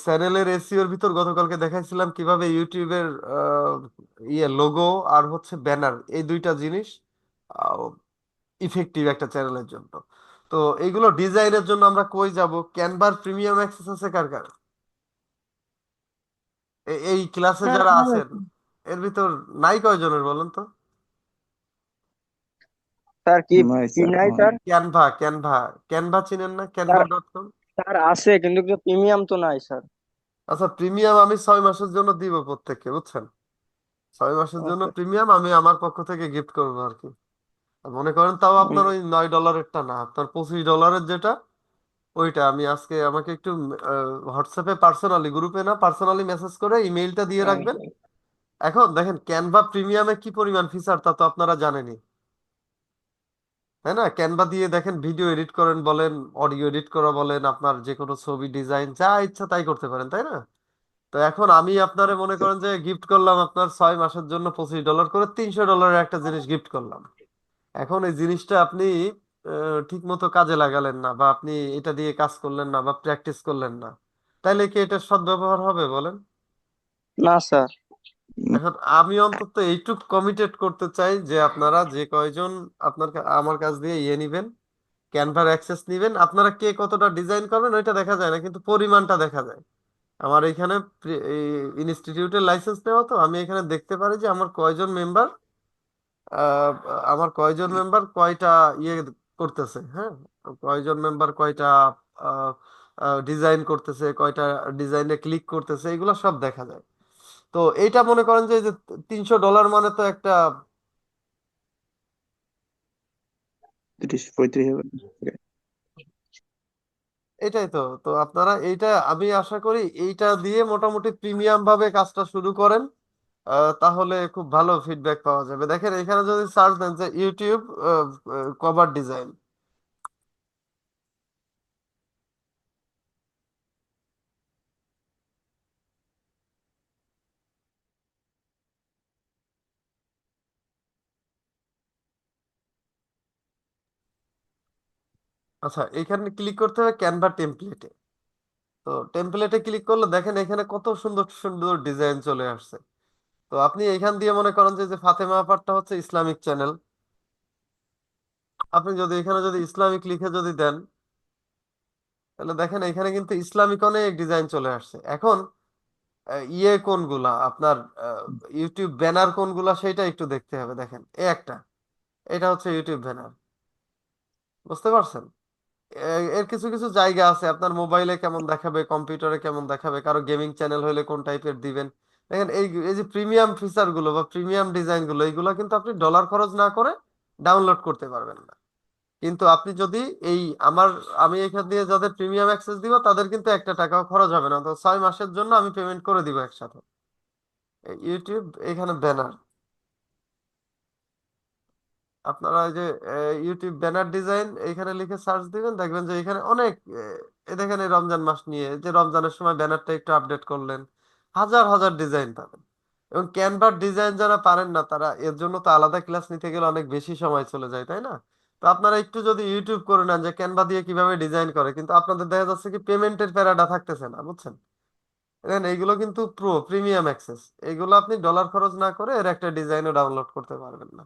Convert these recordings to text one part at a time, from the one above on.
চ্যানেলের এসইওর ভিতর গতকালকে দেখাইছিলাম কিভাবে ইউটিউবের লোগো আর হচ্ছে ব্যানার, এই দুইটা জিনিস ইফেক্টিভ একটা চ্যানেলের জন্য। তো এইগুলো ডিজাইনের জন্য আমরা কই যাব? ক্যানভার প্রিমিয়াম অ্যাক্সেস আছে কার কার? এই ক্লাসে হ্যাঁ যারা আমার আছেন এর ভিতর নাই কয়জনের বলেন তো? স্যার কি নাই কি স্যার নাই আমার। স্যার? ক্যানভা, ক্যানভা, ক্যানভা চিনেন না? স্যার ক্যানভা.com। স্যার আছে কিন্তু প্রিমিয়াম তো নাই স্যার। আচ্ছা, প্রিমিয়াম আমি 6 মাসের জন্য দিব প্রত্যেককে, বুঝছেন? 6 মাসের জন্য ওকে। প্রিমিয়াম আমি আমার পক্ষ থেকে গিফট করবো আর কি। আর মনে করেন তাও আপনার ওই $9-এরটা না, আপনার $25 যেটা, ওইটা আমি আজকে আমাকে একটু হোয়াটসঅ্যাপে পার্সোনালি, গ্রুপে না, পার্সোনালি মেসেজ করে ইমেইলটা দিয়ে রাখবেন। এখন দেখেন ক্যানভা প্রিমিয়ামে কি পরিমাণ ফিচার তা তো আপনারা জানেনই, তাই না? ক্যানভা দিয়ে দেখেন ভিডিও এডিট করেন বলেন, অডিও এডিট করা বলেন, আপনার যে কোনো ছবি ডিজাইন যা ইচ্ছা তাই করতে পারেন, তাই না? তো এখন আমি আপনারে মনে করেন যে গিফট করলাম আপনার 6 মাসের জন্য $25 করে, $300 একটা জিনিস গিফট করলাম। এখন এই জিনিসটা আপনি ঠিক মতো কাজে লাগালেন না, বা আপনি এটা দিয়ে কাজ করলেন না, বা প্র্যাকটিস করলেন না, তাইলে কি এটা সদ্ব্যবহার হবে বলেন? না স্যার। এখন আমি অন্তত এইটুক কমিটেড করতে চাই যে আপনারা যে কয়জন আমার কাছ দিয়ে নিবেন, ক্যানভার অ্যাক্সেস নিবেন, আপনারা কে কতটা ডিজাইন করবেন ওইটা দেখা যায় না, কিন্তু পরিমাণটা দেখা যায়। আমার এখানে ইনস্টিটিউটের লাইসেন্স নেওয়া, তো আমি এখানে দেখতে পারি যে আহ, আমার কয়জন মেম্বার কয়টা ইয়ে করতেছে, হ্যাঁ, কয়জন মেম্বার কয়টা ডিজাইন করতেছে, কয়টা ডিজাইনে ক্লিক করতেছে, এগুলো সব দেখা যায়। তো এইটা মনে করেন যে এই যে $300 মানে তো একটা, 30-35 হবে। এটাই তো। তো আপনারা এইটা, আমি আশা করি এইটা দিয়ে মোটামুটি প্রিমিয়াম ভাবে কাজটা শুরু করেন, তাহলে খুব ভালো ফিডব্যাক পাওয়া যাবে। দেখেন এখানে যদি সার্চ দেন যে ইউটিউব কভার ডিজাইন, আচ্ছা এখানে ক্লিক করতে হবে ক্যানভা টেমপ্লেটে। তো টেমপ্লেটে ক্লিক করলে দেখেন এখানে কত সুন্দর সুন্দর ডিজাইন চলে আসছে। তো আপনি এখান দিয়ে মনে করেন যে যে ফাতেমা আপারটা হচ্ছে ইসলামিক চ্যানেল, আপনি যদি এখানে যদি ইসলামিক লিখে যদি দেন, তাহলে দেখেন এখানে কিন্তু ইসলামিক অনেক ডিজাইন চলে আসছে। এখন কোনগুলা আপনার ইউটিউব ব্যানার কোনগুলা সেটা একটু দেখতে হবে। দেখেন একটা, এটা হচ্ছে ইউটিউব ব্যানার, বুঝতে পারছেন? এর কিছু কিছু জায়গা আছে আপনার মোবাইলে কেমন দেখাবে, কম্পিউটারে কেমন দেখাবে, কারো গেমিং চ্যানেল হলে কোন টাইপের দিবেন। দেখেন এই এই যে প্রিমিয়াম ফিচার গুলো বা প্রিমিয়াম ডিজাইন গুলো, এইগুলো কিন্তু আপনি ডলার খরচ না করে ডাউনলোড করতে পারবেন না। কিন্তু আপনি যদি এই আমার আমি এখান দিয়ে যাদের প্রিমিয়াম অ্যাক্সেস দিব তাদের কিন্তু একটা টাকাও খরচ হবে না, তো 6 মাসের জন্য আমি পেমেন্ট করে দিব একসাথে। ইউটিউব এখানে ব্যানার, আপনারা এই যে ইউটিউব ব্যানার ডিজাইন এইখানে লিখে সার্চ দিবেন, দেখবেন যে এখানে অনেক দেখেন এই রমজান মাস নিয়ে যে রমজানের সময় ব্যানারটা একটু আপডেট করলেন, হাজার হাজার ডিজাইন পাবেন। এবং ক্যানভার ডিজাইন যারা পারেন না তারা এর জন্য তো আলাদা ক্লাস নিতে গেলে অনেক বেশি সময় চলে যায়, তাই না? তো আপনারা একটু যদি ইউটিউব করে নেন যে ক্যানভা দিয়ে কিভাবে ডিজাইন করে, কিন্তু আপনাদের দেখা যাচ্ছে কি পেমেন্টের প্যারাটা থাকতেছে না, বুঝছেন? দেখেন এইগুলো কিন্তু প্রিমিয়াম অ্যাক্সেস, এইগুলো আপনি ডলার খরচ না করে এর একটা ডিজাইনও ডাউনলোড করতে পারবেন না।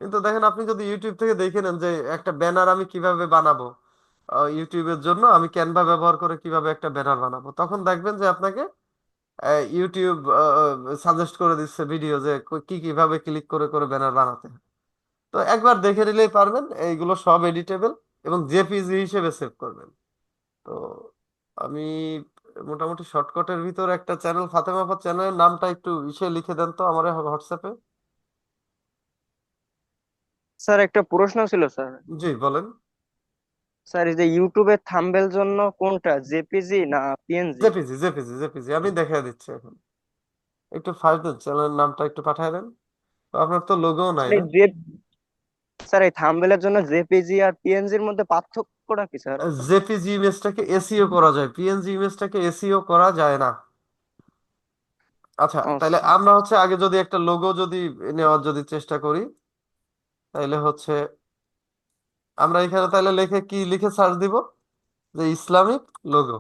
কিন্তু দেখেন আপনি যদি ইউটিউব থেকে দেখে নেন যে একটা ব্যানার আমি কিভাবে বানাবো, ইউটিউবের জন্য আমি ক্যানভা ব্যবহার করে কিভাবে একটা ব্যানার বানাবো, তখন দেখবেন যে আপনাকে ইউটিউব সাজেস্ট করে দিচ্ছে ভিডিও যে কি কিভাবে ক্লিক করে করে ব্যানার বানাতে হয়। তো একবার দেখে নিলেই পারবেন, এইগুলো সব এডিটেবল এবং জেপিজি হিসেবে সেভ করবেন। তো আমি মোটামুটি শর্টকাটের ভিতর একটা চ্যানেল, ফাতেমা আপা চ্যানেলের নামটা একটু ইসে লিখে দেন তো আমার হোয়াটসঅ্যাপে। স্যার একটা প্রশ্ন ছিল স্যার। জি বলেন। স্যার এই যে ইউটিউবের থাম্বনেল জন্য কোনটা, জেপিজি না পিএনজি? জেপিজি, জেপিজি, জেপিজি আমি দেখাই দিচ্ছি এখন। একটু ফাইল দেন, চ্যানেলের নামটা একটু পাঠায় দেন। তো আপনার তো লোগো নাই না? স্যার এই থাম্বনেলের জন্য জেপিজি আর পিএনজির মধ্যে পার্থক্যটা কি স্যার? জেপিজি ইমেজটাকে এসইও করা যায়, পিএনজি ইমেজটাকে এসইও করা যায় না। আচ্ছা ও তাহলে স্যার। আমরা হচ্ছে আগে যদি একটা লোগো যদি নেওয়ার যদি চেষ্টা করি, তাইলে হচ্ছে আমরা এখানে তাহলে লিখে কি লিখে সার্চ দিব যে ইসলামিক লোগো।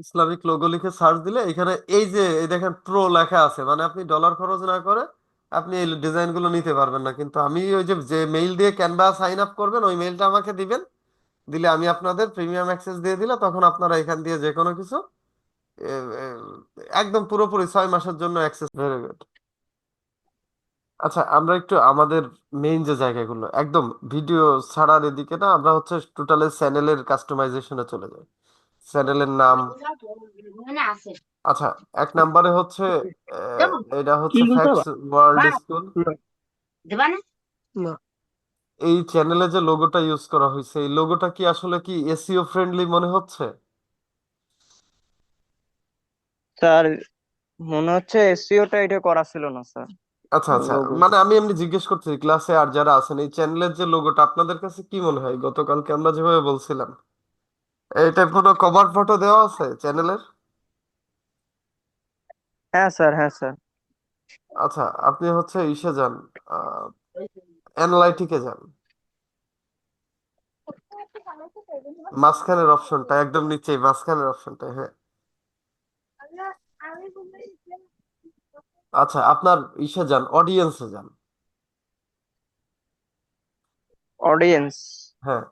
ইসলামিক লোগো লিখে সার্চ দিলে এখানে এই যে এই দেখেন প্রো লেখা আছে, মানে আপনি ডলার খরচ না করে আপনি এই ডিজাইন গুলো নিতে পারবেন না। কিন্তু আমি ওই যে যে মেইল দিয়ে ক্যানভা সাইন আপ করবেন ওই মেইলটা আমাকে দিবেন, দিলে আমি আপনাদের প্রিমিয়াম অ্যাক্সেস দিয়ে দিলে তখন আপনারা এখান দিয়ে যে কোনো কিছু এ, এ, একদম পুরোপুরি 6 মাসের জন্য অ্যাক্সেস। Very good. আচ্ছা আমরা একটু আমাদের মেইন যে জায়গাগুলো একদম ভিডিও ছাড়ার এদিকে না, আমরা হচ্ছে টোটালি চ্যানেলের কাস্টমাইজেশনে চলে যাই। চ্যানেলের নাম। আচ্ছা, এক নম্বরে হচ্ছে এটা কি হচ্ছে বলতে ফ্যাক্টস হবে? World school. দেবা না? না। এই চ্যানেলে যে লোগোটা ইউজ করা হয়েছে এই লোগোটা কি আসলে কি এসইও ফ্রেন্ডলি মনে হচ্ছে? স্যার, মনে হচ্ছে এসইওটা এটা করা ছিল না স্যার, আচ্ছা আচ্ছা, লোগো। মানে আমি এমনি জিজ্ঞেস করছি ক্লাসে আর যারা আছেন এই চ্যানেলের যে লোগোটা আপনাদের কাছে কি মনে হয় গতকালকে আমরা যেভাবে বলছিলাম এইটা কোনো কভার ফটো দেওয়া আছে চ্যানেলের? হ্যাঁ স্যার, হ্যাঁ স্যার। আচ্ছা, আপনি হচ্ছে ইসে যান, অ্যানালাইটিকে যান, মাঝখানের অপশনটা একদম নিচেই মাঝখানের অপশনটা, হ্যাঁ। আচ্ছা আপনার ইসে যান, অডিয়েন্সে যান। অডিয়েন্স। হ্যাঁ,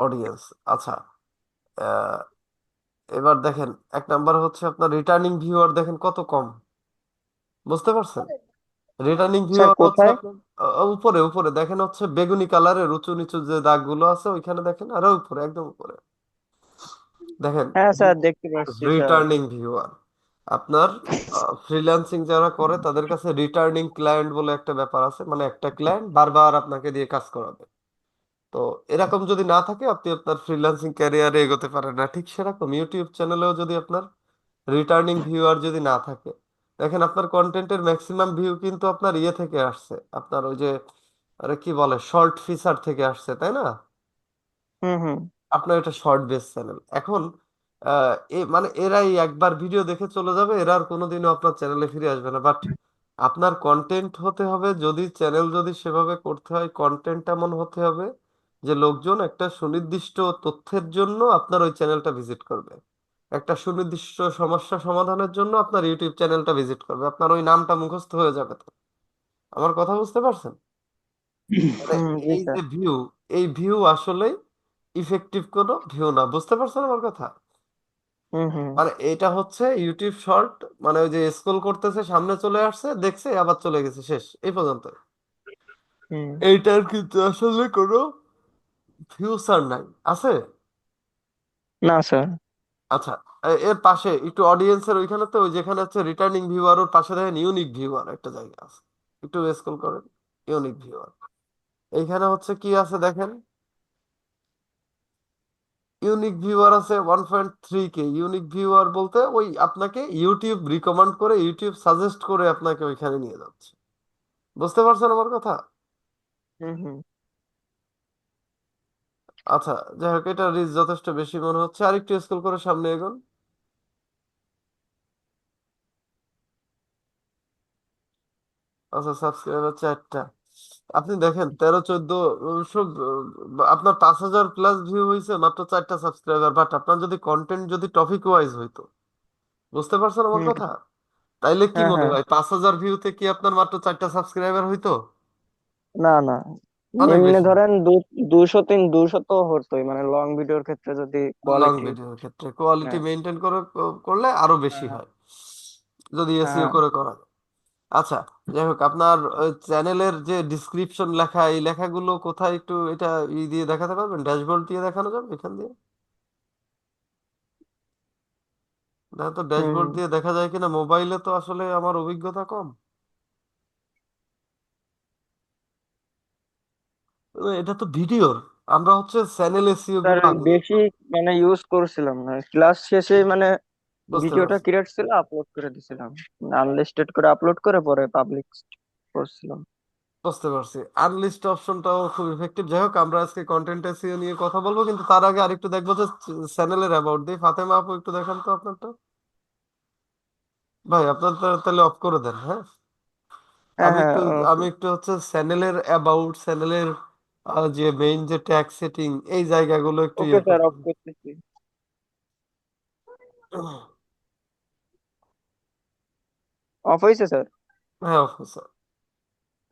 অডিয়েন্স। আচ্ছা, আহ, এবার দেখেন এক নাম্বার হচ্ছে আপনার রিটার্নিং ভিউয়ার দেখেন কত কম, বুঝতে পারছেন? রিটার্নিং স্যার ভিউয়ার হচ্ছে কোথায়? আপনার উপরে উপরে দেখেন হচ্ছে বেগুনি কালারের উঁচু নিচু যে দাগগুলো আছে ওইখানে দেখেন, আরো উপরে একদম উপরে দেখেন হ্যাঁ স্যার, দেখতে পাচ্ছি স্যার। Returning viewer. আপনার ফ্রিল্যান্সিং যারা করে তাদের কাছে রিটার্নিং ক্লায়েন্ট বলে একটা ব্যাপার আছে, মানে একটা ক্লায়েন্ট বারবার আপনাকে দিয়ে কাজ করাবে। তো এরকম যদি না থাকে আপনি আপনার ফ্রিল্যান্সিং ক্যারিয়ারে এগোতে পারেন না। ঠিক সেরকম ইউটিউব চ্যানেলেও যদি আপনার রিটার্নিং ভিউয়ার যদি না থাকে, দেখেন আপনার কন্টেন্টের ম্যাক্সিমাম ভিউ কিন্তু আপনার ইয়ে থেকে আসছে, আপনার ওই যে আরে কি বলে শর্ট ফিচার থেকে আসছে, তাই না? হুম হুম আপনার এটা শর্ট বেস চ্যানেল এখন, মানে এরাই একবার ভিডিও দেখে চলে যাবে, এরা আর কোনোদিনও আপনার চ্যানেলে ফিরে আসবে না। বাট আপনার কন্টেন্ট হতে হবে, যদি চ্যানেল যদি সেভাবে করতে হয় কন্টেন্ট এমন হতে হবে যে লোকজন একটা সুনির্দিষ্ট তথ্যের জন্য আপনার ওই চ্যানেলটা ভিজিট করবে, একটা সুনির্দিষ্ট সমস্যা সমাধানের জন্য আপনার ইউটিউব চ্যানেলটা ভিজিট করবে, আপনার ওই নামটা মুখস্থ হয়ে যাবে তো। আমার কথা বুঝতে পারছেন? মানে হুম। জি এই স্যার। যে ভিউ, এই ভিউ আসলে ইফেক্টিভ কোনো ভিউ না, বুঝতে পারছেন আমার কথা? হুম হুম মানে এটা হচ্ছে ইউটিউব শর্ট, মানে ওই যে স্ক্রল করতেছে সামনে চলে আসছে দেখছে আবার চলে গেছে, শেষ এই পর্যন্ত। হুম। এইটার কিন্তু আসলে কোনো ফিউচার নাই, আছে? না স্যার। আচ্ছা, এর পাশে একটু অডিয়েন্সের ওইখানে তো ওই যেখানে হচ্ছে রিটার্নিং ভিউয়ার ওর পাশে দেখেন ইউনিক ভিউয়ার একটা জায়গা আছে, একটু স্ক্রল করেন, ইউনিক ভিউয়ার। এইখানে হচ্ছে কি আছে দেখেন, ইউনিক ভিউয়ার আছে 1.3 কে। ইউনিক ভিউয়ার বলতে ওই আপনাকে ইউটিউব রিকমেন্ড করে ইউটিউব সাজেস্ট করে আপনাকে ওইখানে নিয়ে যাচ্ছে, বুঝতে পারছেন আমার কথা? হুম হুম আচ্ছা, যাই হোক এটা রিচ যথেষ্ট বেশি মনে হচ্ছে, আর একটু স্ক্রল করে সামনে এগোন। আচ্ছা, সাবস্ক্রাইবার 4টা। আপনি দেখেন 13 14 সব আপনার 5,000 প্লাস ভিউ হয়েছে মাত্র 4টা সাবস্ক্রাইবার। বাট আপনার যদি কন্টেন্ট যদি টপিক ওয়াইজ হইতো, বুঝতে পারছেন আমার হুম। কথা? তাইলে কি হ্যাঁ মনে হ্যাঁ। হয় 5,000 ভিউতে কি আপনার মাত্র 4টা সাবস্ক্রাইবার হইতো? না না, অনেক এমনি বেশি। ধরেন 200 তো হতোই, মানে লং ভিডিওর ক্ষেত্রে যদি লং কোয়ালিটি। ভিডিওর ক্ষেত্রে কোয়ালিটি হ্যাঁ মেনটেন করে করলে আরো বেশি হ্যাঁ হয়, যদি এসইও হ্যাঁ। করে করা যায়। আচ্ছা, যাই হোক আপনার চ্যানেলের যে ডিসক্রিপশন লেখা এই লেখাগুলো কোথায় একটু এটা দিয়ে দেখাতে পারবেন, ড্যাশবোর্ড দিয়ে দেখানো যাবে এখান দিয়ে? দেখা তো ড্যাশবোর্ড হুম। দিয়ে দেখা যায় কিনা, মোবাইলে তো আসলে আমার অভিজ্ঞতা কম। এটা তো ভিডিওর, আমরা হচ্ছে চ্যানেল এসইও স্যার গুলো আগে বেশি দেখবো। মানে ইউজ করছিলাম না, ক্লাস শেষে মানে বুঝতে ভিডিওটা পারছি, ক্রিয়েট ছিল, আপলোড করে দিছিলাম। আনলিস্টেড করে আপলোড করে পরে পাবলিক করছিলাম। বুঝতে পারছি। আনলিস্ট অপশনটাও খুব ইফেক্টিভ। যাই হোক আমরা আজকে কন্টেন্ট এসইও নিয়ে কথা বলবো, কিন্তু তার আগে আরেকটু দেখবো যে চ্যানেলের অ্যাবাউট দিয়ে। ফাতেমা আপু একটু দেখান তো আপনারটা। ভাই আপনার তাহলে অফ করে দেন, হ্যাঁ। হ্যাঁ আমি হ্যাঁ। একটু, ওকে। আমি একটু হচ্ছে চ্যানেলের অ্যাবাউট চ্যানেলের আর যে মেইন যে ট্যাগ সেটিং এই জায়গাগুলো একটু ওকে ইয়ে স্যার, করতে অফ হবে। করতেছি। অফ হয়েছে স্যার? হ্যাঁ অফিসার,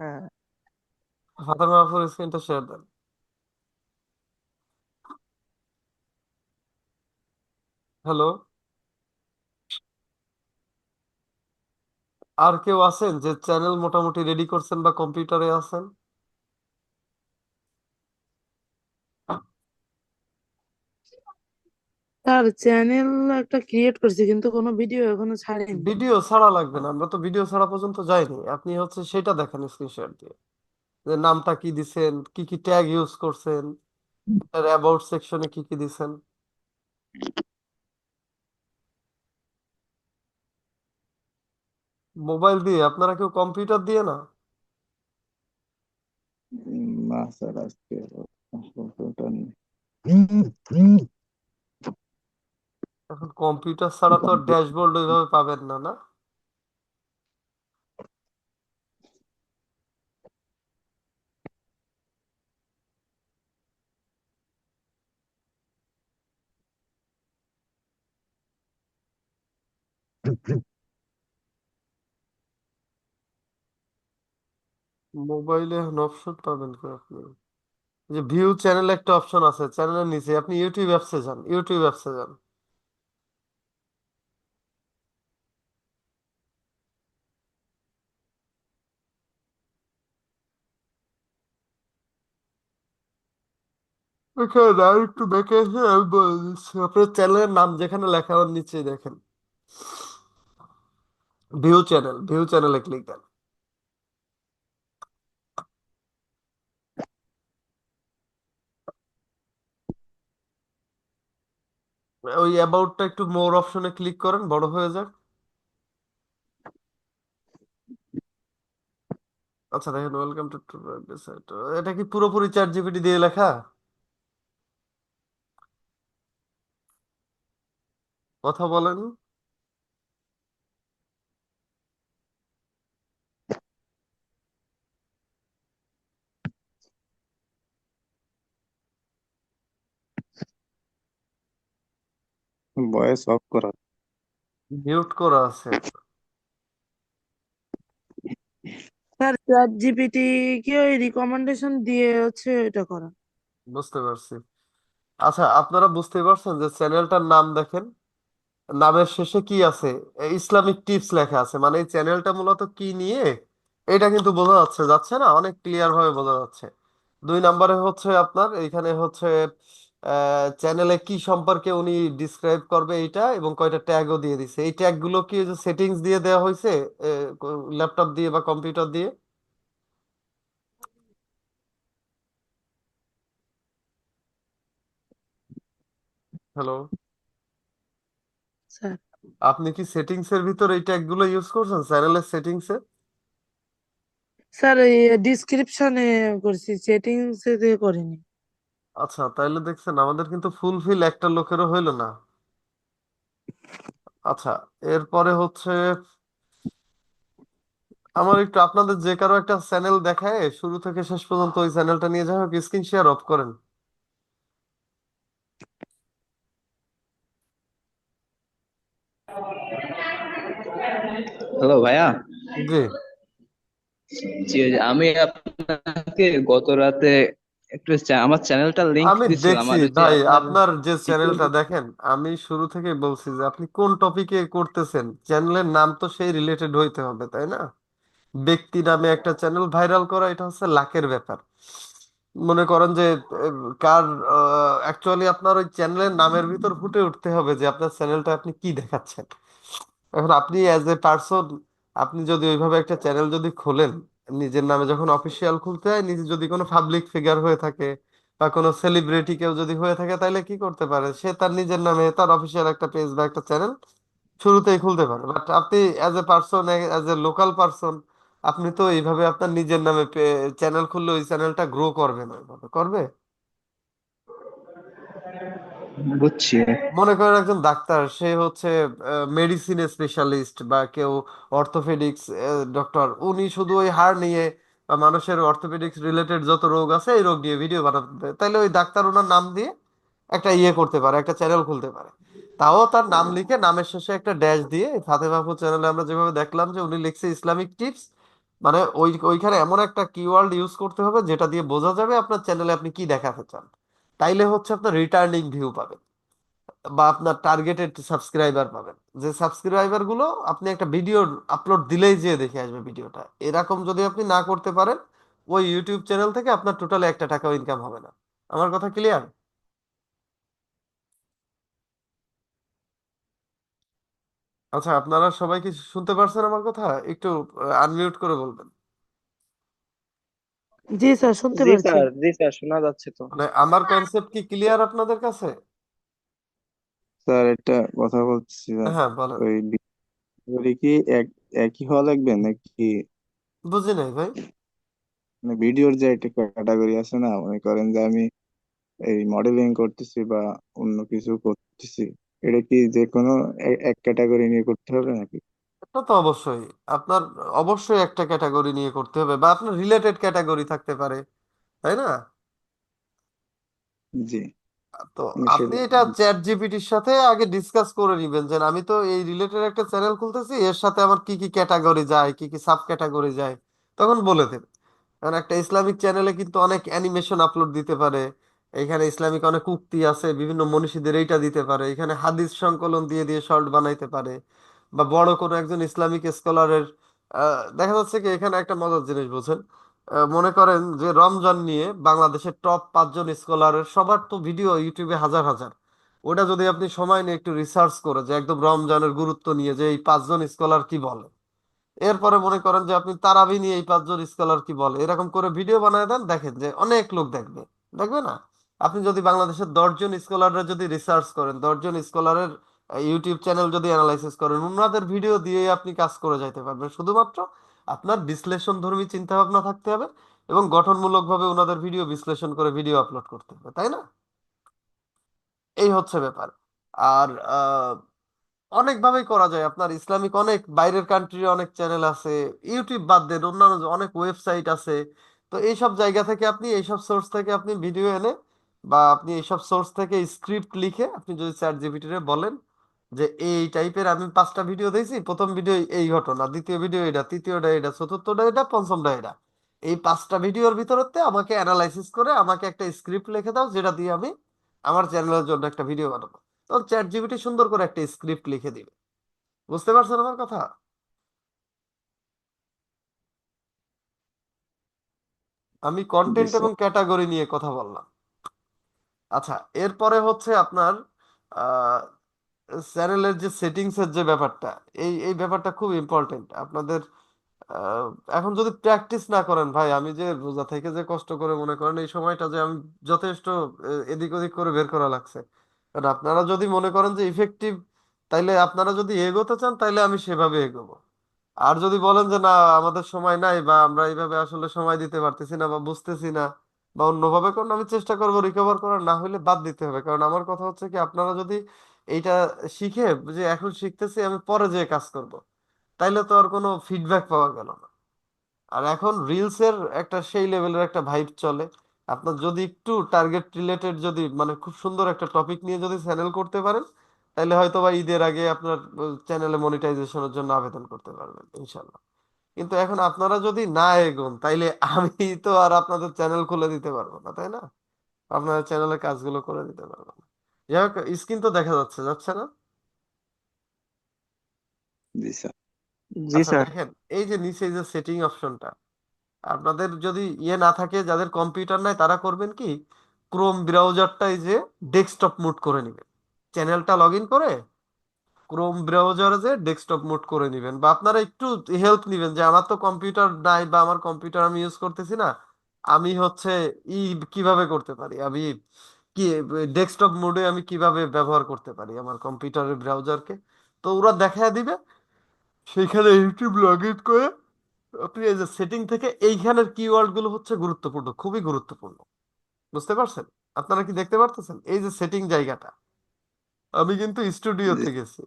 হ্যাঁ। ফাতেমা আপুর স্ক্রিনটা শেয়ার দেন। হ্যালো, আর কেউ আছেন যে চ্যানেল মোটামুটি রেডি করছেন বা কম্পিউটারে আছেন? তার চ্যানেল একটা ক্রিয়েট করছি কিন্তু কোনো ভিডিও এখনো ছাড়িনি। ভিডিও ছাড়া লাগবে না, আমরা তো ভিডিও ছাড়া পর্যন্ত যাইনি। আপনি হচ্ছে সেটা দেখেন স্ক্রিনশট দিয়ে, যে নামটা কি দিছেন, কি কি ট্যাগ ইউজ করছেন, এর অ্যাবাউট সেকশনে কি কি দিছেন। মোবাইল দিয়ে? আপনারা কেউ কম্পিউটার দিয়ে না? না স্যার, আজকে কম্পিউটার নেই। এখন কম্পিউটার ছাড়া তো ড্যাশবোর্ড ওইভাবে পাবেন না, না? মোবাইলে এখন অপশন পাবেন কি আপনি? যে ভিউ চ্যানেল একটা অপশন আছে চ্যানেলের নিচে, আপনি ইউটিউব অ্যাপসে যান, ইউটিউব অ্যাপসে যান। ওখানে আর একটু ব্যাকে এসে আমি বলে দিচ্ছি, আপনার চ্যানেলের নাম যেখানে লেখা ওর নিচে দেখেন ভিউ চ্যানেল, ভিউ চ্যানেলে ক্লিক দেন। ওই অ্যাবাউটটা একটু মোর অপশনে ক্লিক করেন, বড় হয়ে যাক। আচ্ছা দেখেন, ওয়েলকাম টু, এটা কি পুরোপুরি চ্যাট জিপিটি দিয়ে লেখা? কথা বলেন। ভয়েস অফ করা। মিউট করা আছে। স্যার চ্যাট জিপিটি কি ওই রিকমেন্ডেশন দিয়ে হচ্ছে এটা করা? বুঝতে পারছি। আচ্ছা আপনারা বুঝতে পারছেন যে চ্যানেলটার নাম দেখেন, নামের শেষে কি আছে? ইসলামিক টিপস লেখা আছে, মানে এই চ্যানেলটা মূলত কি নিয়ে এটা কিন্তু বোঝা যাচ্ছে, যাচ্ছে না? অনেক ক্লিয়ার ভাবে বোঝা যাচ্ছে। দুই নম্বরে হচ্ছে আপনার এইখানে হচ্ছে চ্যানেলে কি সম্পর্কে উনি ডিসক্রাইব করবে এইটা, এবং কয়টা ট্যাগও দিয়ে দিছে। এই ট্যাগ গুলো কি ওই যে সেটিংস দিয়ে দেওয়া হয়েছে ল্যাপটপ দিয়ে বা কম্পিউটার দিয়ে? হ্যালো, স্যার আপনি কি সেটিংস এর ভিতর এই ট্যাগ গুলো ইউজ করছেন চ্যানেলের সেটিংস এ? স্যার এই ডিসক্রিপশনে করছি, সেটিংস এ দিয়ে করিনি। আচ্ছা তাইলে দেখছেন আমাদের কিন্তু ফুলফিল একটা লোকেরও হইলো না। আচ্ছা, এরপরে হচ্ছে আমার একটু আপনাদের যে কারো একটা চ্যানেল দেখায় শুরু থেকে শেষ পর্যন্ত ওই চ্যানেলটা নিয়ে যাই হোক, স্ক্রিন শেয়ার অফ করেন। হ্যালো ভাইয়া। জি, জি জি, আমি আপনাকে গত রাতে একটু আমার চ্যানেলটা লিংক আমি দিছিলাম, দেখছি আর ওই যে ভাই আপনার আপনার যে চ্যানেলটা সিকিউরিটি। দেখেন, আমি শুরু থেকে বলছি যে আপনি কোন টপিকে করতেছেন, চ্যানেলের নাম তো সেই রিলেটেড হইতে হবে, তাই না? ব্যক্তি নামে একটা চ্যানেল ভাইরাল করা এটা হচ্ছে লাখের ব্যাপার। মনে করেন যে কার অ্যাকচুয়ালি আপনার ওই চ্যানেলের নামের ভিতর ফুটে উঠতে হবে যে আপনার চ্যানেলটা আপনি কি দেখাচ্ছেন। এখন আপনি অ্যাজ এ পার্সন, আপনি যদি ওইভাবে একটা চ্যানেল যদি খোলেন, নিজের নামে যখন অফিসিয়াল খুলতে হয়, নিজে যদি কোনো পাবলিক ফিগার হয়ে থাকে বা কোনো সেলিব্রিটি কেউ যদি হয়ে থাকে, তাহলে কি করতে পারে? সে তার নিজের নামে তার অফিসিয়াল একটা পেজ বা একটা চ্যানেল শুরুতেই খুলতে পারে। বাট আপনি as a person, as a local person, আপনি তো এইভাবে আপনার নিজের নামে চ্যানেল খুললে ওই চ্যানেলটা গ্রো করবে না, ওইভাবে করবে? বুঝছি। মনে করেন একজন ডাক্তার, সে হচ্ছে মেডিসিনের স্পেশালিস্ট বা কেউ অর্থোপেডিক্স ডক্টর, উনি শুধু ওই হাড় নিয়ে বা মানুষের অর্থোপেডিক্স রিলেটেড যত রোগ আছে এই রোগ নিয়ে ভিডিও বানাতে দেয়, তাইলে ওই ডাক্তার ওনার নাম দিয়ে একটা করতে পারে, একটা চ্যানেল খুলতে পারে। তাও তার নাম লিখে নামের শেষে একটা ড্যাশ দিয়ে, ফাতে মাহফুজ চ্যানেলে আমরা যেভাবে দেখলাম যে উনি লিখছে ইসলামিক টিপস, মানে ওইখানে এমন একটা কিওয়ার্ড ইউজ করতে হবে যেটা দিয়ে বোঝা যাবে আপনার চ্যানেলে আপনি কি দেখাতে চান। তাইলে হচ্ছে আপনার রিটার্নিং ভিউ পাবেন বা আপনার টার্গেটেড সাবস্ক্রাইবার পাবেন। যে সাবস্ক্রাইবার গুলো আপনি একটা ভিডিও আপলোড দিলেই যে দেখে আসবে ভিডিওটা, এরকম যদি আপনি না করতে পারেন, ওই ইউটিউব চ্যানেল থেকে আপনার টোটালি একটা টাকাও ইনকাম হবে না। আমার কথা ক্লিয়ার? আচ্ছা, আপনারা সবাই কি শুনতে পারছেন আমার কথা? একটু আনমিউট করে বলবেন। জি স্যার, শুনতে জি পারছি। স্যার, জি স্যার, শোনা যাচ্ছে তো। মানে আমার কনসেপ্ট কি ক্লিয়ার আপনাদের কাছে? স্যার একটা কথা বলছি স্যার, হ্যাঁ, বলেন। ওই ভিডিওটি কি একই হওয়া লাগবে নাকি? বুঝি নাই ভাই। মানে ভিডিওর যে একটা ক্যাটাগরি আছে না, মনে করেন যে আমি এই মডেলিং করতেছি বা অন্য কিছু করতেছি, এটা কি যে কোনো এক ক্যাটাগরি নিয়ে করতে হবে নাকি? এটা তো অবশ্যই আপনার অবশ্যই একটা ক্যাটাগরি নিয়ে করতে হবে, বা আপনার রিলেটেড ক্যাটাগরি থাকতে পারে, তাই না? জি, তো আমি আপনি সেটা। এটা চ্যাট জিপিটির সাথে আগে ডিসকাস করে নিবেন যে আমি তো এই রিলেটেড একটা চ্যানেল খুলতেছি, এর সাথে আমার কি কি ক্যাটাগরি যায়, কি কি সাব ক্যাটাগরি যায়, তখন বলে দেবে। কারণ একটা ইসলামিক চ্যানেলে কিন্তু অনেক অ্যানিমেশন আপলোড দিতে পারে, এখানে ইসলামিক অনেক উক্তি আছে, বিভিন্ন মনীষীদের এইটা দিতে পারে, এখানে হাদিস সংকলন দিয়ে দিয়ে শর্ট বানাইতে পারে, বা বড় কোনো একজন ইসলামিক স্কলারের দেখা যাচ্ছে কি এখানে একটা মজার জিনিস বুঝেন। মনে করেন যে রমজান নিয়ে বাংলাদেশের টপ 5 জন স্কলারের সবার তো ভিডিও ইউটিউবে হাজার হাজার, ওটা যদি আপনি সময় নিয়ে একটু রিসার্চ করে যে একদম রমজানের গুরুত্ব নিয়ে যে এই 5 জন স্কলার কি বলে, এরপরে মনে করেন যে আপনি তারাবি নিয়ে এই 5 জন স্কলার কি বলে, এরকম করে ভিডিও বানায় দেন, দেখেন যে অনেক লোক দেখবে, দেখবে না? আপনি যদি বাংলাদেশের 10 জন স্কলাররা যদি রিসার্চ করেন, 10 জন স্কলারের ইউটিউব চ্যানেল যদি অ্যানালাইসিস করেন, ওনাদের ভিডিও দিয়ে আপনি কাজ করে যাইতে পারবেন। শুধুমাত্র আপনার বিশ্লেষণ ধর্মী চিন্তা ভাবনা থাকতে হবে এবং গঠনমূলক ভাবে ওনাদের ভিডিও বিশ্লেষণ করে ভিডিও আপলোড করতে হবে, তাই না? এই হচ্ছে ব্যাপার। আর অনেকভাবেই করা যায়, আপনার ইসলামিক অনেক বাইরের কান্ট্রির অনেক চ্যানেল আছে, ইউটিউব বাদ দেন অন্যান্য অনেক ওয়েবসাইট আছে। তো এইসব জায়গা থেকে আপনি, এইসব সোর্স থেকে আপনি ভিডিও এনে, বা আপনি এইসব সোর্স থেকে স্ক্রিপ্ট লিখে আপনি যদি চ্যাট জিপিটি রে বলেন যে এই টাইপের আমি 5টা ভিডিও দিয়েছি, প্রথম ভিডিও এই ঘটনা, দ্বিতীয় ভিডিও এটা, তৃতীয়টা এটা, চতুর্থটা এটা, পঞ্চমটা এটা, এই 5টা ভিডিওর ভিতরতে আমাকে অ্যানালাইসিস করে আমাকে একটা স্ক্রিপ্ট লিখে দাও যেটা দিয়ে আমি আমার চ্যানেলের জন্য একটা ভিডিও বানাবো। তখন চ্যাট জিপিটি সুন্দর করে একটা স্ক্রিপ্ট লিখে দিবে। বুঝতে পারছেন আমার কথা? আমি জি কন্টেন্ট এবং স্যার। ক্যাটাগরি নিয়ে কথা বললাম। আচ্ছা, এরপরে হচ্ছে আপনার চ্যানেলের যে সেটিংস এর যে ব্যাপারটা, এই ব্যাপারটা খুব ইম্পর্টেন্ট আপনাদের। এখন যদি প্র্যাকটিস না করেন ভাই, আমি যে রোজা থেকে যে কষ্ট করে মনে করেন এই সময়টা যে আমি যথেষ্ট এদিক ওদিক করে বের করা লাগছে, কারণ আপনারা যদি মনে করেন যে ইফেক্টিভ, তাইলে আপনারা যদি এগোতে চান তাইলে আমি সেভাবে এগোবো। আর যদি বলেন যে না আমাদের সময় নাই, বা আমরা এইভাবে আসলে সময় দিতে পারতেছি না বা বুঝতেছি না, বা অন্যভাবে কারণ আমি চেষ্টা করবো রিকভার করার, না হলে বাদ দিতে হবে। কারণ আমার কথা হচ্ছে কি আপনারা যদি এইটা শিখে যে এখন শিখতেছি আমি পরে যেয়ে কাজ করব, তাইলে তো আর কোনো ফিডব্যাক পাওয়া গেল না। আর এখন রিলস এর একটা সেই লেভেলের একটা ভাইব চলে। আপনার যদি একটু টার্গেট রিলেটেড, যদি মানে খুব সুন্দর একটা টপিক নিয়ে যদি চ্যানেল করতে পারেন, তাহলে হয়তো বা ঈদের আগে আপনার চ্যানেলে মনিটাইজেশনের জন্য আবেদন করতে পারবেন ইনশাল্লাহ। কিন্তু এখন আপনারা যদি না এগোন, তাইলে আমি তো আর আপনাদের চ্যানেল খুলে দিতে পারবো না, তাই না? আপনাদের চ্যানেলের কাজগুলো করে দিতে পারবো না। যাই হোক, স্ক্রিন তো দেখা যাচ্ছে, যাচ্ছে না? জি স্যার। জি আচ্ছা স্যার। দেখেন, এই যে নিচে এই যে সেটিং অপশনটা, আপনাদের যদি না থাকে, যাদের কম্পিউটার নাই তারা করবেন কি, ক্রোম ব্রাউজারটাই যে ডেস্কটপ মোড করে নেবেন, চ্যানেলটা লগ ইন করে ক্রোম ব্রাউজারে যে ডেস্কটপ মোড করে নেবেন, বা আপনারা একটু হেল্প নেবেন যে আমার তো কম্পিউটার নাই বা আমার কম্পিউটার আমি ইউজ করতেছি না, আমি হচ্ছে ই কিভাবে করতে পারি, আমি কি ডেস্কটপ মোডে আমি কিভাবে ব্যবহার করতে পারি আমার কম্পিউটারের ব্রাউজারকে। তো ওরা দেখায় দিবে, সেইখানে ইউটিউব লগ ইন করে আপনি এই যে সেটিং থেকে এইখানের কিওয়ার্ড গুলো হচ্ছে গুরুত্বপূর্ণ, খুবই গুরুত্বপূর্ণ। বুঝতে পারছেন? আপনারা কি দেখতে পারতেছেন এই যে সেটিং জায়গাটা? আমি কিন্তু জি স্টুডিওতে গেছি।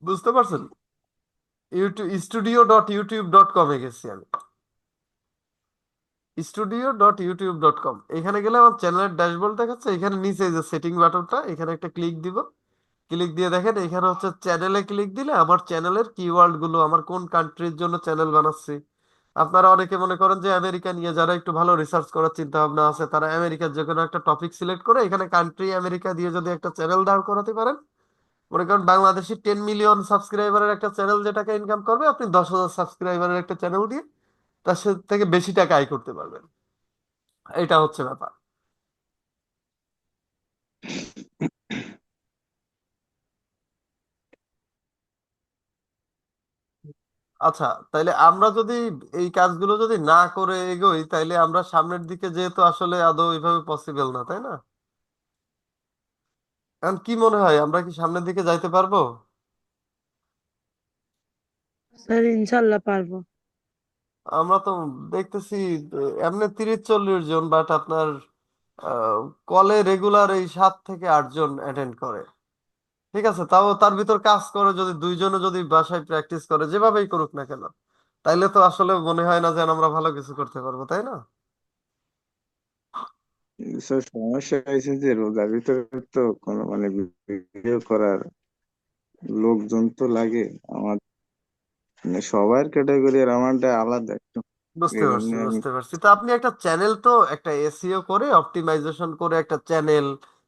বুঝতে পারছেন? ইউটিউব studio.youtube.com-এ গেছি আমি। studio.youtube.com এখানে গেলে আমার চ্যানেলের ড্যাশবোর্ড দেখাচ্ছে, এখানে নিচে এই যে সেটিং বাটনটা, এখানে একটা ক্লিক দিব। ক্লিক দিয়ে দেখেন এখানে হচ্ছে চ্যানেলে ক্লিক দিলে আমার চ্যানেলের কিওয়ার্ড গুলো, আমার কোন কান্ট্রির জন্য চ্যানেল বানাচ্ছি। আপনারা অনেকে মনে করেন যে আমেরিকা নিয়ে যারা একটু ভালো রিসার্চ করার চিন্তা ভাবনা আছে, তারা আমেরিকার যে কোনো একটা টপিক সিলেক্ট করে এখানে কান্ট্রি আমেরিকা দিয়ে যদি একটা চ্যানেল দাঁড় করাতে পারেন, মনে করেন বাংলাদেশি 10 মিলিয়ন সাবস্ক্রাইবারের একটা চ্যানেল যে টাকা ইনকাম করবে, আপনি 10,000 সাবস্ক্রাইবারের একটা চ্যানেল দিয়ে তার সাথে থেকে বেশি টাকা আয় করতে পারবেন। এটা হচ্ছে ব্যাপার। আচ্ছা, তাইলে আমরা যদি এই কাজগুলো যদি না করে এগোই, তাইলে আমরা সামনের দিকে যেহেতু আসলে আদৌ এইভাবে পসিবল না, তাই না? এখন কি মনে হয়, আমরা কি সামনের দিকে যাইতে পারবো? স্যার ইনশাল্লাহ পারবো। আমরা তো দেখতেছি এমনি 30-40 জন, বাট আপনার কলে রেগুলার এই 7 থেকে 8 জন অ্যাটেন্ড করে। ঠিক আছে, তাও তার ভিতর কাজ করে যদি 2 জনও যদি বাসায় প্র্যাকটিস করে, যেভাবেই করুক না কেন, তাইলে তো আসলে মনে হয় না যেন আমরা ভালো কিছু করতে পারবো, তাই না? স্যার সমস্যা হয়েছে যে রোজার ভিতরে তো কোনো মানে ভিডিও করার লোকজন তো লাগে আমার, মানে সবার ক্যাটাগরি আর আমারটা আলাদা একটু, বুঝতে এই জন্য পারছি, আমি বুঝতে পারছি। তো আপনি একটা চ্যানেল, তো একটা এসইও করে অপটিমাইজেশন করে একটা চ্যানেল,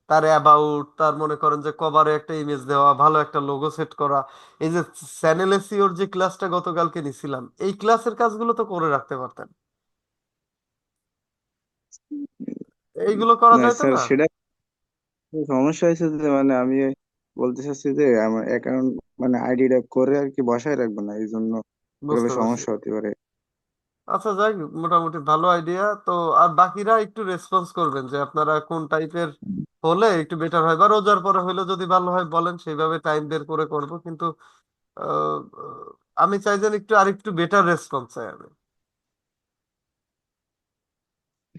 তার অ্যাবাউট, তার মনে করেন যে কভারে একটা ইমেজ দেওয়া, ভালো একটা লোগো সেট করা, এই যে চ্যানেল এসইওর যে ক্লাসটা গতকালকে নিছিলাম, এই ক্লাসের কাজগুলো তো করে রাখতে পারতেন। এইগুলো করা না যাইতো স্যার না? সেটা সমস্যা হয়েছে যে মানে আমি বলতে চাচ্ছি যে আমার অ্যাকাউন্ট মানে আইডিটা করে আর কি বসায় রাখবো না, এই জন্য এগুলো বুঝতে পারছি। সমস্যা হতে পারে। আচ্ছা, যাই হোক, মোটামুটি ভালো আইডিয়া তো। আর বাকিরা একটু রেসপন্স করবেন যে আপনারা কোন টাইপের হলে একটু বেটার হয়, বা রোজার পরে হলে যদি ভালো হয় বলেন, সেইভাবে টাইম বের করে করব। কিন্তু আহ, আমি চাই যেন একটু আরেকটু বেটার রেসপন্স চাই আমি।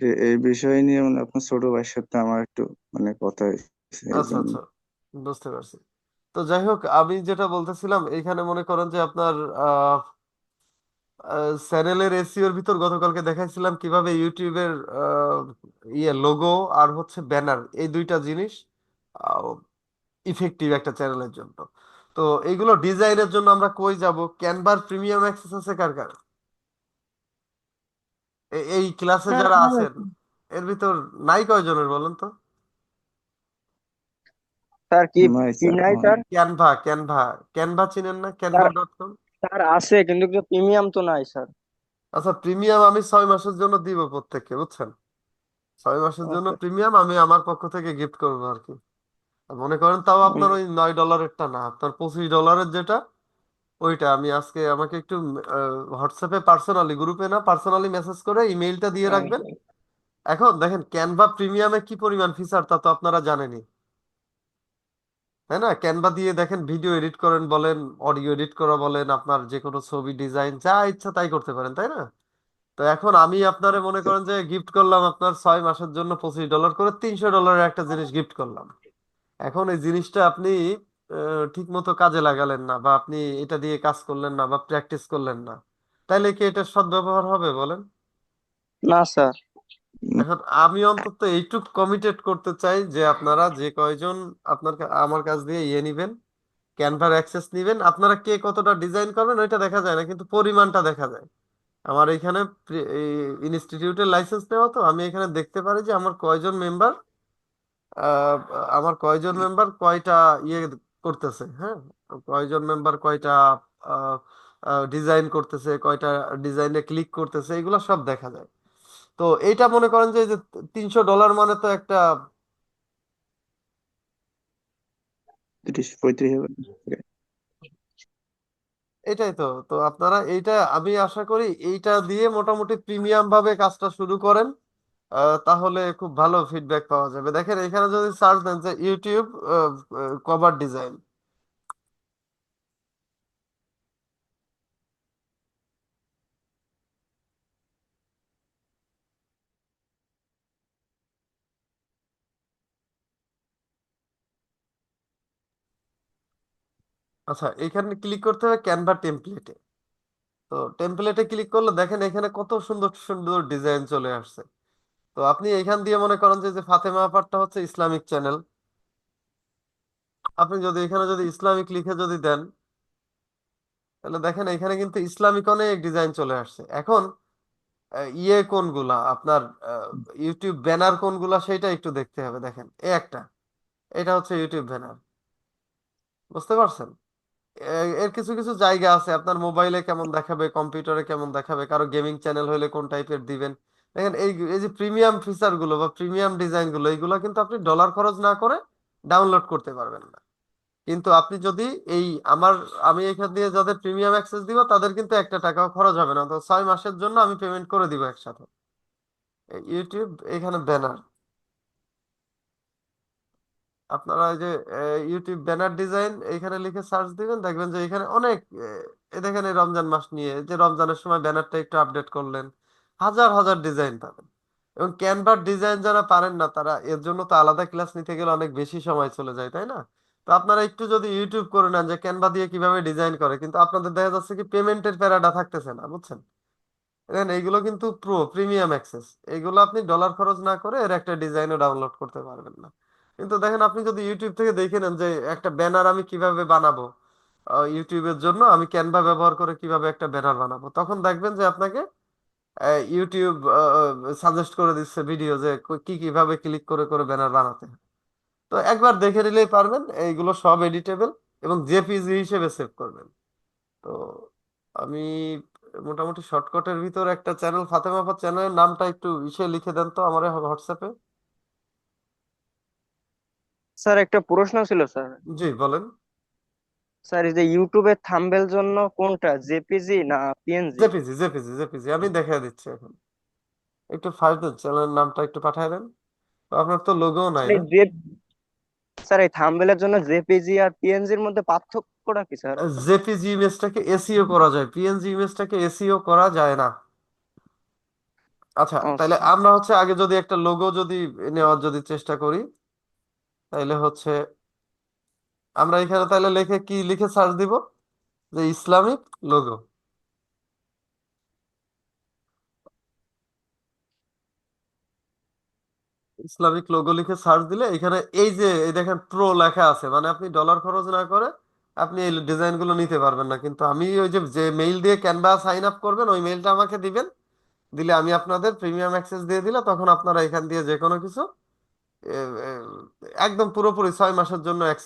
যে এই বিষয় নিয়ে মানে আপনার ছোট ভাইয়ের সাথে আমার একটু মানে কথা হয়েছে এই আচ্ছা, জন্য। আচ্ছা, বুঝতে পারছি। তো যাই হোক, আমি যেটা বলতেছিলাম, এইখানে মনে করেন যে আপনার চ্যানেলের এসইওর ভিতর গতকালকে দেখাইছিলাম কিভাবে ইউটিউবের লোগো আর হচ্ছে ব্যানার, এই দুইটা জিনিস ইফেক্টিভ একটা চ্যানেলের জন্য। তো এইগুলো ডিজাইনের জন্য আমরা কই যাব? ক্যানভার প্রিমিয়াম অ্যাক্সেস আছে কার কার? এই ক্লাসে স্যার যারা আমার আছেন, আছে। এর ভিতর নাই কয়জনের বলেন তো? স্যার কি নয় কি স্যার নাই আমার স্যার? ক্যানভা, ক্যানভা, ক্যানভা চিনেন না? স্যার ক্যানভা.com। স্যার আছে কিন্তু প্রিমিয়াম তো নাই স্যার। আচ্ছা, প্রিমিয়াম আমি 6 মাসের জন্য দিব প্রত্যেককে, বুঝছেন? 6 মাসের জন্য আচ্ছা। প্রিমিয়াম আমি আমার পক্ষ থেকে গিফট করবো আর কি। আর মনে করেন তাও আপনার ওই $9-এরটা না, আপনার $25 যেটা, ওইটা আমি আজকে, আমাকে একটু হোয়াটসঅ্যাপে পার্সোনালি, গ্রুপে না, পার্সোনালি মেসেজ করে ইমেইলটা দিয়ে রাখবেন। এখন দেখেন ক্যানভা প্রিমিয়ামে কি পরিমাণ ফিচার তা তো আপনারা জানেনই, তাই না? ক্যানভা দিয়ে দেখেন ভিডিও এডিট করেন বলেন, অডিও এডিট করা বলেন, আপনার যে কোনো ছবি ডিজাইন যা ইচ্ছা তাই করতে পারেন, তাই না? তো এখন আমি আপনারে মনে করেন যে গিফট করলাম আপনার 6 মাসের জন্য $25 করে, $300 একটা জিনিস গিফট করলাম। এখন এই জিনিসটা আপনি ঠিক মতো কাজে লাগালেন না, বা আপনি এটা দিয়ে কাজ করলেন না, বা প্র্যাকটিস করলেন না, তাইলে কি এটা সদ্ব্যবহার হবে বলেন? না স্যার। এখন আমি অন্তত এইটুক কমিটেড করতে চাই যে আপনারা যে কয়জন আমার কাছ দিয়ে নিবেন, ক্যানভার অ্যাক্সেস নিবেন, আপনারা কে কতটা ডিজাইন করবেন ওইটা দেখা যায় না, কিন্তু পরিমাণটা দেখা যায়। আমার এখানে ইনস্টিটিউটের লাইসেন্স নেওয়া, তো আমি এখানে দেখতে পারি যে আহ, আমার কয়জন মেম্বার কয়টা ইয়ে করতেছে, হ্যাঁ, কয়জন মেম্বার কয়টা ডিজাইন করতেছে, কয়টা ডিজাইনে ক্লিক করতেছে, এগুলো সব দেখা যায়। তো এইটা মনে করেন যে এই যে $300 মানে তো একটা, 30-35 হাজার। এটাই তো। তো আপনারা এইটা, আমি আশা করি এইটা দিয়ে মোটামুটি প্রিমিয়াম ভাবে কাজটা শুরু করেন, তাহলে খুব ভালো ফিডব্যাক পাওয়া যাবে। দেখেন এখানে যদি সার্চ দেন যে ইউটিউব কভার ডিজাইন, আচ্ছা, এখানে ক্লিক করতে হবে ক্যানভা টেমপ্লেটে। তো টেমপ্লেটে ক্লিক করলে দেখেন এখানে কত সুন্দর সুন্দর ডিজাইন চলে আসছে। তো আপনি এখান দিয়ে মনে করেন যে ফাতেমা আপারটা হচ্ছে ইসলামিক চ্যানেল, আপনি যদি এখানে যদি ইসলামিক লিখে যদি দেন, তাহলে দেখেন এখানে কিন্তু ইসলামিক অনেক ডিজাইন চলে আসছে। এখন ইয়ে কোনগুলা আপনার ইউটিউব ব্যানার কোনগুলা সেটা একটু দেখতে হবে। দেখেন একটা, এটা হচ্ছে ইউটিউব ব্যানার, বুঝতে পারছেন? এর কিছু কিছু জায়গা আছে আপনার মোবাইলে কেমন দেখাবে, কম্পিউটারে কেমন দেখাবে, কারো গেমিং চ্যানেল হলে কোন টাইপের দিবেন। দেখেন এই এই যে প্রিমিয়াম ফিচার গুলো বা প্রিমিয়াম ডিজাইন গুলো, এইগুলো কিন্তু আপনি ডলার খরচ না করে ডাউনলোড করতে পারবেন না। কিন্তু আপনি যদি এই আমার আমি এখান দিয়ে যাদের প্রিমিয়াম অ্যাক্সেস দিব তাদের কিন্তু একটা টাকাও খরচ হবে না, তো 6 মাসের জন্য আমি পেমেন্ট করে দিব একসাথে। ইউটিউব এখানে ব্যানার, আপনারা এই যে ইউটিউব ব্যানার ডিজাইন এইখানে লিখে সার্চ দিবেন, দেখবেন যে এখানে অনেক এ দেখেন এই রমজান মাস নিয়ে যে রমজানের সময় ব্যানারটা একটু আপডেট করলেন, হাজার হাজার ডিজাইন পাবেন। এবং ক্যানভার ডিজাইন যারা পারেন না তারা এর জন্য তো আলাদা ক্লাস নিতে গেলে অনেক বেশি সময় চলে যায়, তাই না? তো আপনারা একটু যদি ইউটিউব করে নেন যে ক্যানভা দিয়ে কিভাবে ডিজাইন করে, কিন্তু আপনাদের দেখা যাচ্ছে কি পেমেন্টের প্যারাটা থাকতেছে না, বুঝছেন? দেখেন এইগুলো কিন্তু প্রিমিয়াম অ্যাক্সেস, এইগুলো আপনি ডলার খরচ না করে এর একটা ডিজাইনও ডাউনলোড করতে পারবেন না। কিন্তু দেখেন আপনি যদি ইউটিউব থেকে দেখে নেন যে একটা ব্যানার আমি কিভাবে বানাবো, ইউটিউবের জন্য আমি ক্যানভা ব্যবহার করে কিভাবে একটা ব্যানার বানাবো, তখন দেখবেন যে আপনাকে ইউটিউব সাজেস্ট করে দিচ্ছে ভিডিও যে কি কিভাবে ক্লিক করে করে ব্যানার বানাতে হয়। তো একবার দেখে নিলেই পারবেন, এইগুলো সব এডিটেবল এবং জেপিজি হিসেবে সেভ করবেন। তো আমি মোটামুটি শর্টকাটের ভিতর একটা চ্যানেল, ফাতেমা আপা চ্যানেলের নামটা একটু ইসে লিখে দেন তো আমার হোয়াটসঅ্যাপে। স্যার একটা প্রশ্ন ছিল স্যার। জি বলেন। স্যার এই যে ইউটিউবের থাম্বনেল জন্য কোনটা, জেপিজি না পিএনজি? জেপিজি জেপিজি জেপিজি আমি দেখাই দিচ্ছি এখন। একটু ফাইল দেন, চ্যানেলের নামটা একটু পাঠায় দেন। তো আপনার তো লোগো নাই মানে না? যে স্যার এই থাম্বনেলের জন্য জেপিজি আর পিএনজির মধ্যে পার্থক্যটা কি স্যার? জেপিজি ইমেজটাকে এসইও করা যায়, পিএনজি ইমেজটাকে এসইও করা যায় না। আচ্ছা, তাহলে আচ্ছা। আমরা হচ্ছে আগে যদি একটা লোগো যদি নেওয়ার যদি চেষ্টা করি, তাইলে হচ্ছে আমরা এখানে তাহলে লিখে কি লিখে সার্চ দিব, যে ইসলামিক লোগো। ইসলামিক লোগো লিখে সার্চ দিলে এখানে এই যে এই দেখেন প্রো লেখা আছে, মানে আপনি ডলার খরচ না করে আপনি এই ডিজাইন গুলো নিতে পারবেন না। কিন্তু আমি ওই যে যে মেইল দিয়ে ক্যানভা সাইন আপ করবেন ওই মেইলটা আমাকে দিবেন, দিলে আমি আপনাদের প্রিমিয়াম অ্যাক্সেস দিয়ে দিলে তখন আপনারা এখান দিয়ে যে কোনো কিছু এ, এ, একদম পুরোপুরি 6 মাসের জন্য অ্যাক্সেস